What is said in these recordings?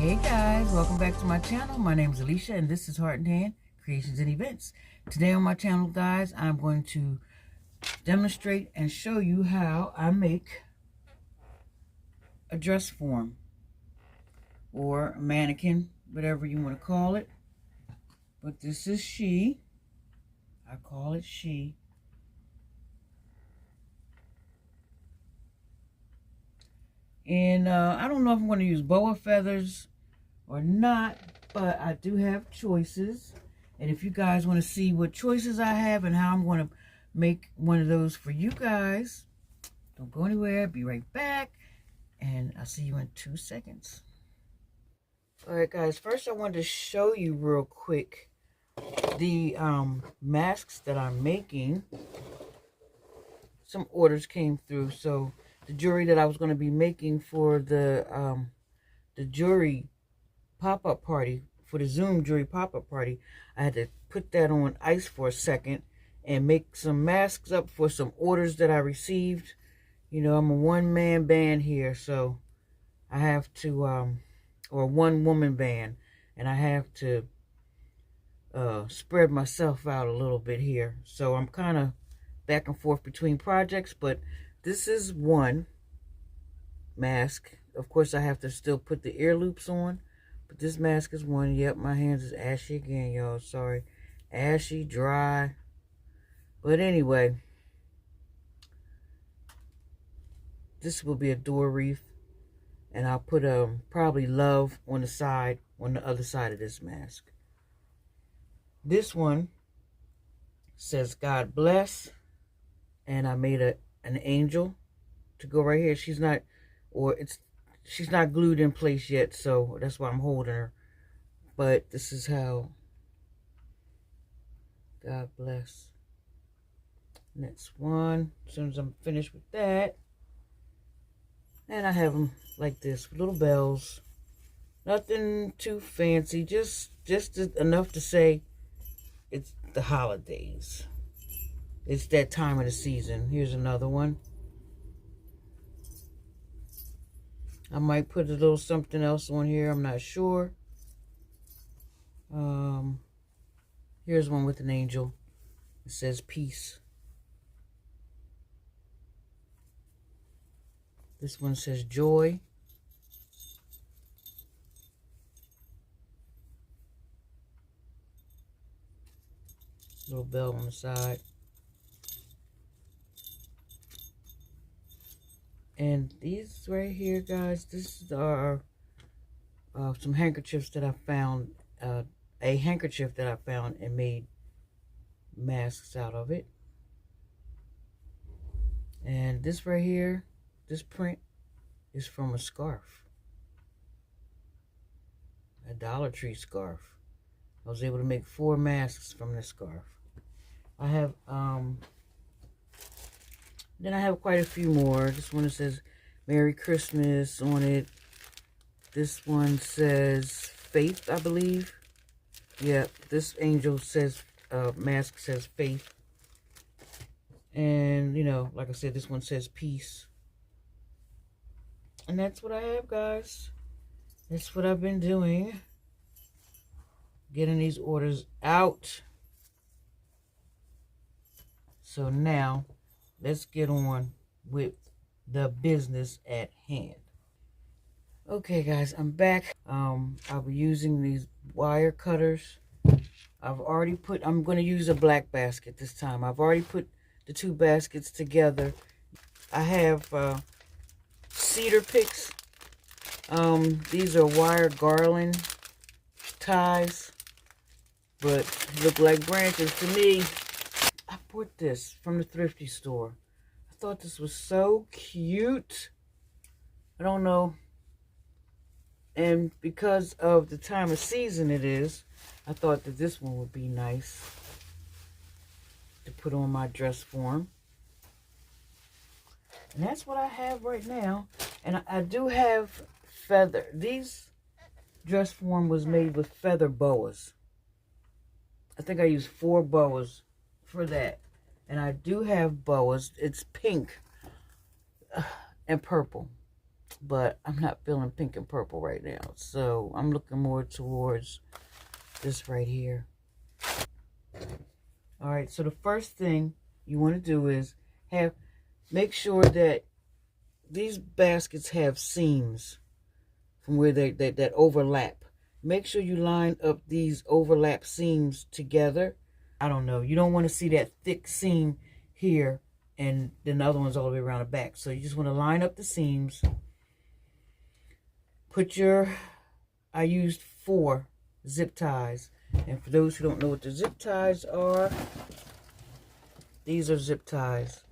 Hey guys, welcome back to my channel. My name is Alicia and this is Heart and Hand Creations and Events. Today on my channel, guys, I'm going to demonstrate and show you how I make a dress form or a mannequin, whatever you want to call it. But this is she. I call it she. And I don't know if I'm going to use boa feathers or not, but I do have choices. And if you guys want to see what choices I have and how I'm going to make one of those for you guys, don't go anywhere. Be right back. And I'll see you in 2 seconds. Alright guys, first I wanted to show you real quick the masks that I'm making. Some orders came through, so the jewelry that I was going to be making for the jewelry pop-up party, for the Zoom jewelry pop-up party, I had to put that on ice for a second and make some masks up for some orders that I received. You know, I'm a one-man band here, so I have to, or one-woman band, and I have to spread myself out a little bit here. So I'm kind of back and forth between projects, but this is one mask. Of course, I have to still put the ear loops on, but this mask is one. Yep, my hands is ashy again, y'all. Sorry. Ashy, dry. But anyway, this will be a door wreath, and I'll put probably love on the side, on the other side of this mask. This one says God bless, and I made an angel to go right here. She's not glued in place yet, so that's why I'm holding her. But this is how God bless. Next one, as soon as I'm finished with that. And I have them like this, with little bells. Nothing too fancy, just enough to say it's the holidays. It's that time of the season. Here's another one. I might put a little something else on here. I'm not sure. Here's one with an angel. It says peace. This one says joy. Little bell on the side. And these right here, guys, this are some handkerchiefs that I found, a handkerchief that I found and made masks out of it. And this right here, this print is from a scarf. A Dollar Tree scarf. I was able to make 4 masks from this scarf. I have, then I have quite a few more. This one says Merry Christmas on it. This one says Faith, I believe. Yeah, this angel says, mask says Faith. And, you know, like I said, this one says Peace. And that's what I have, guys. That's what I've been doing. Getting these orders out. So now, let's get on with the business at hand. Okay, guys, I'm back. I'll be using these wire cutters. I'm going to use a black basket this time. I've already put the 2 baskets together. I have cedar picks. These are wire garland ties, but look like branches to me. I bought this from the thrifty store. I thought this was so cute. I don't know. And because of the time of season it is, I thought that this one would be nice to put on my dress form. And that's what I have right now. And I do have feather. These dress form was made with feather boas. I think I used 4 boas for that. And I do have boas. It's pink and purple. but I'm not feeling pink and purple right now. So I'm looking more towards this right here. All right, so the first thing you want to do is make sure that these baskets have seams from where that overlap. Make sure you line up these overlap seams together. I don't know, you don't want to see that thick seam here and then the other one's all the way around the back. So you just want to line up the seams. I used 4 zip ties. And for those who don't know what the zip ties are, these are zip ties.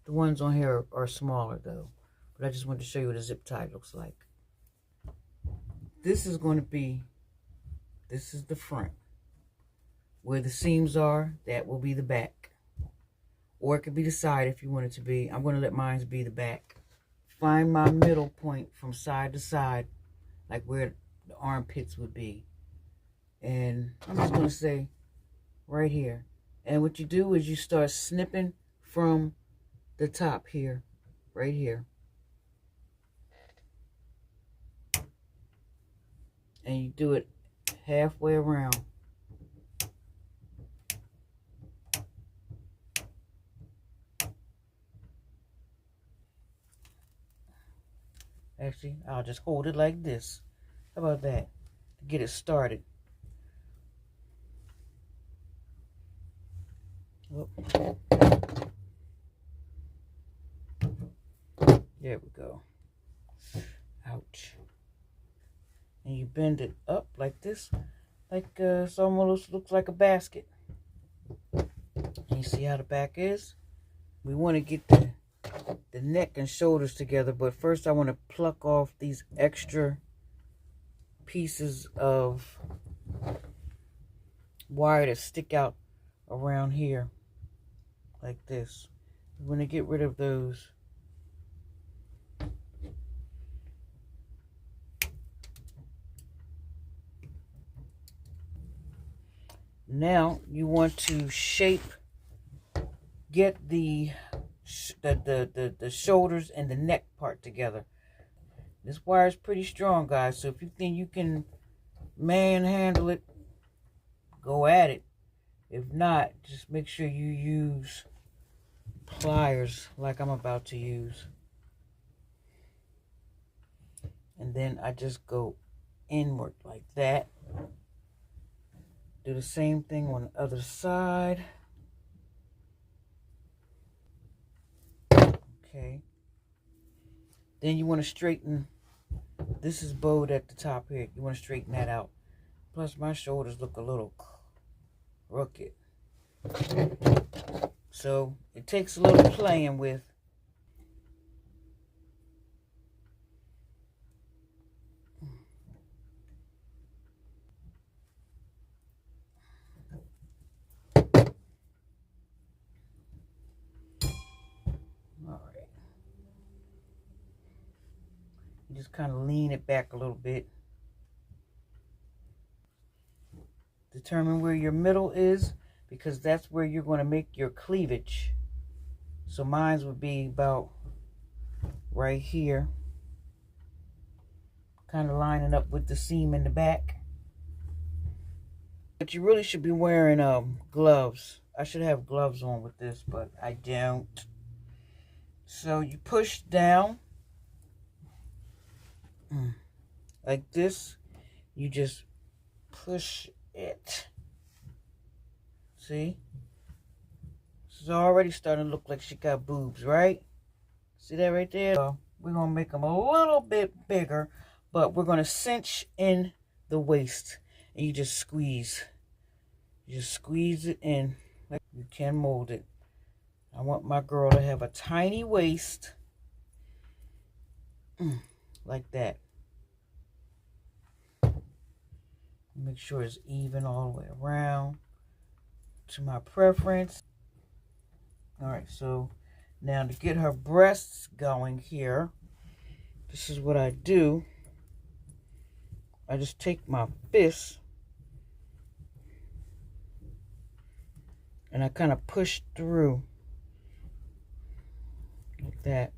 The ones on here are smaller though. But I just wanted to show you what a zip tie looks like. This is the front. Where the seams are, that will be the back. Or it could be the side if you want it to be. I'm going to let mine be the back. Find my middle point from side to side, like where the armpits would be. And I'm just going to say right here. And what you do is you start snipping from the top here, right here. And you do it halfway around. Actually, I'll just hold it like this. How about that? To get it started. Oh. There we go. Ouch. And you bend it up like this, like so it almost looks like a basket. And you see how the back is? We want to get the neck and shoulders together, but first I want to pluck off these extra pieces of wire that stick out around here like this. We want to get rid of those. Now you want to get the shoulders and the neck part together. This wire is pretty strong, guys, so if you think you can manhandle it, go at it. If not, just make sure you use pliers like I'm about to use. And then I just go inward like that. Do the same thing on the other side. Okay. Then you want to straighten. This is bowed at the top here. You want to straighten that out. Plus my shoulders look a little crooked. So it takes a little playing with. Just kind of lean it back a little bit. Determine where your middle is, because that's where you're going to make your cleavage. So mine would be about right here. Kind of lining up with the seam in the back. But you really should be wearing gloves. I should have gloves on with this, but I don't. So you push down. Like this, you just push it. See? It's already starting to look like she got boobs, right? See that right there? So we're going to make them a little bit bigger, but we're going to cinch in the waist. And you just squeeze. You just squeeze it in. Like you can mold it. I want my girl to have a tiny waist. Like that. Make sure it's even all the way around to my preference. All right, so now to get her breasts going here, this is what I do. I just take my fist and I kind of push through like that.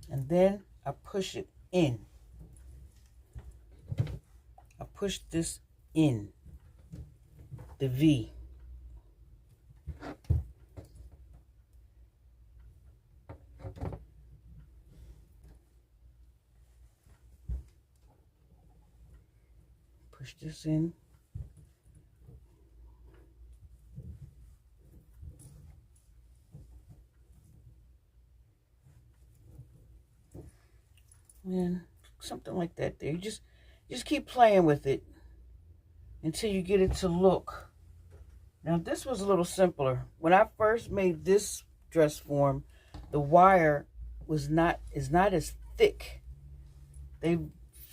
And then I push it in. I push this in, the V. Push this in. And something like that there. You just keep playing with it until you get it to look. Now this was a little simpler. When I first made this dress form, the wire is not as thick. They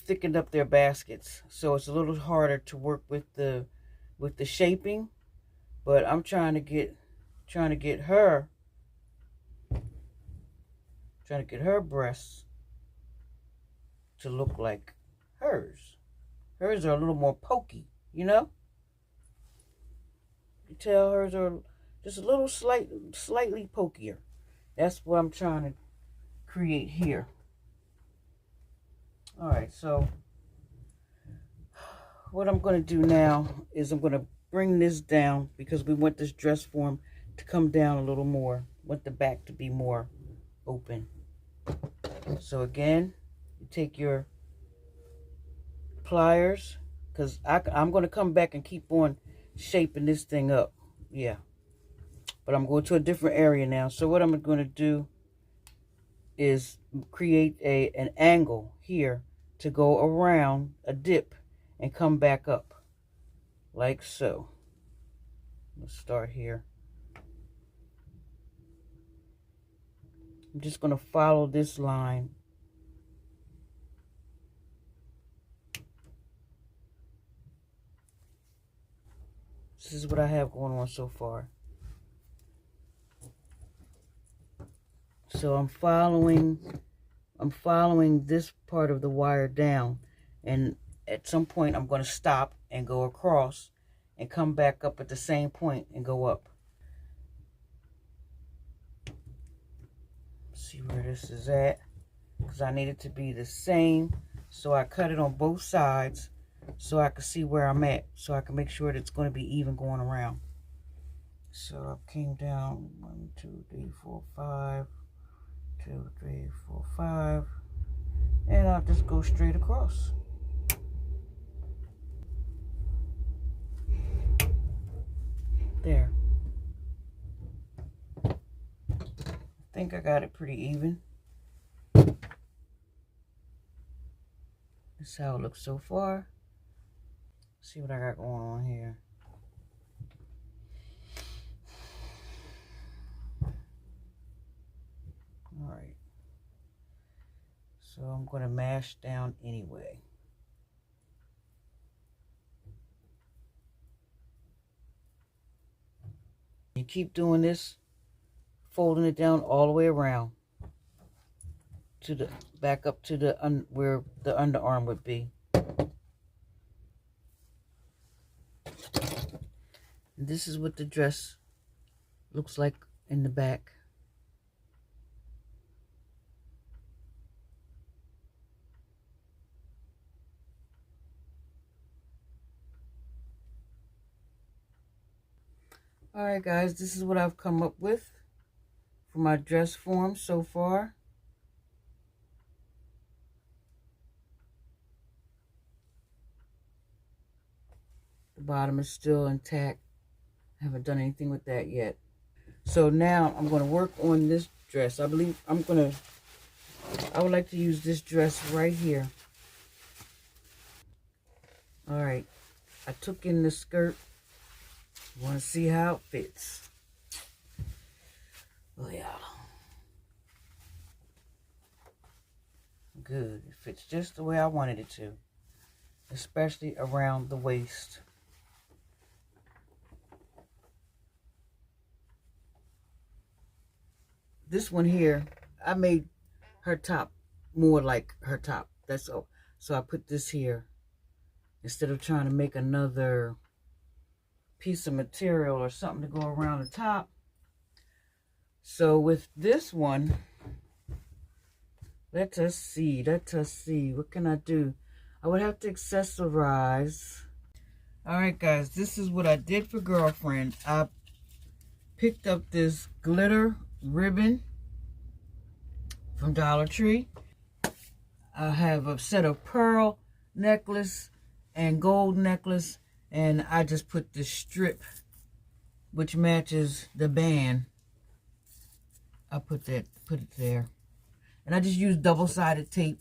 thickened up their baskets, so it's a little harder to work with the shaping. But I'm trying to get her breasts to look like hers. Hers are a little more pokey, you know? You tell hers are just a little slightly pokier. That's what I'm trying to create here. All right, so what I'm going to do now is I'm going to bring this down because we want this dress form to come down a little more. Want the back to be more open. So again, you take your pliers, because I'm going to come back and keep on shaping this thing up. Yeah. But I'm going to a different area now. So what I'm going to do is create an angle here to go around a dip and come back up. Like so. Let's start here. I'm just going to follow this line. This is what I have going on so far. So I'm following this part of the wire down, and at some point I'm going to stop and go across and come back up at the same point and go up. See where this is at, because I need it to be the same, so I cut it on both sides so I can see where I'm at, so I can make sure that it's going to be even going around. So I came down 1, 2, 3, 4, 5, 2, 3, 4, 5, and I'll just go straight across. There. I think I got it pretty even. This is how it looks so far. See what I got going on here. All right. So I'm going to mash down anyway. You keep doing this, folding it down all the way around to the back up to the where the underarm would be. And this is what the dress looks like in the back. All right, guys, this is what I've come up with for my dress form so far. The bottom is still intact. I haven't done anything with that yet. So now I'm going to work on this dress. I believe I would like to use this dress right here. All right, I took in the skirt. Want to see how it fits. Oh yeah. Good. It fits just the way I wanted it to. Especially around the waist. This one here, I made her top more like her top. That's all. So I put this here instead of trying to make another piece of material or something to go around the top. So with this one, Let us see. Let us see. What can I do? I would have to accessorize. Alright guys, this is what I did for girlfriend. I picked up this glitter ribbon from Dollar Tree. I have a set of pearl necklace and gold necklace, and I just put this strip which matches the band. I put it there. And I just used double-sided tape.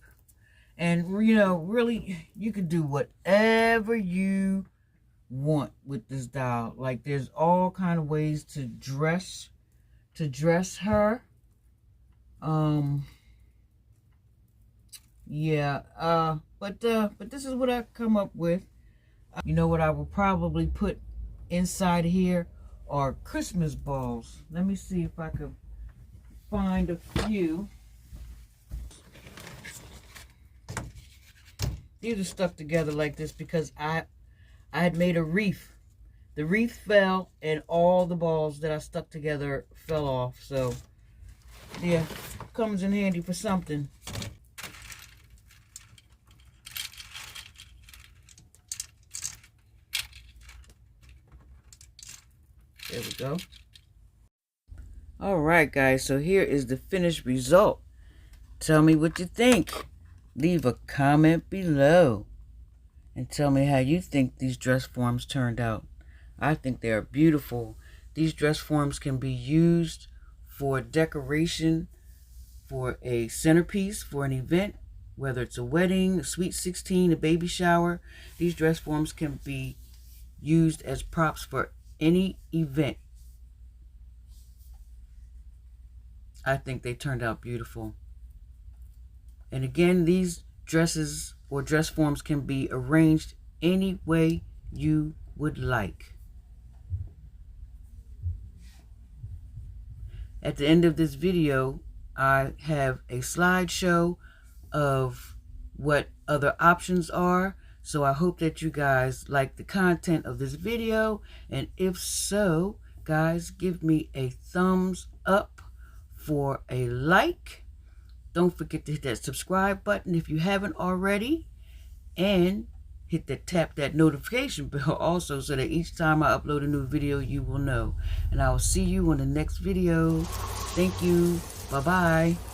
And, you know, really, you can do whatever you want with this doll. Like, there's all kind of ways to dress her. Yeah, but this is what I come up with. You know what I will probably put inside here are Christmas balls. Let me see if I can find a few. These are stuck together like this because I had made a wreath. The wreath fell and all the balls that I stuck together fell off. So, yeah, comes in handy for something. There we go. Alright guys, so here is the finished result. Tell me what you think. Leave a comment below. And tell me how you think these dress forms turned out. I think they are beautiful. These dress forms can be used for decoration, for a centerpiece, for an event, whether it's a wedding, a sweet 16, a baby shower. These dress forms can be used as props for any event. I think they turned out beautiful. And again, these dresses or dress forms can be arranged any way you would like. At the end of this video, I have a slideshow of what other options are. So I hope that you guys like the content of this video. And if so, guys, give me a thumbs up for a like. Don't forget to hit that subscribe button if you haven't already. And tap that notification bell also so that each time I upload a new video, you will know. And I will see you on the next video. Thank you. Bye-bye.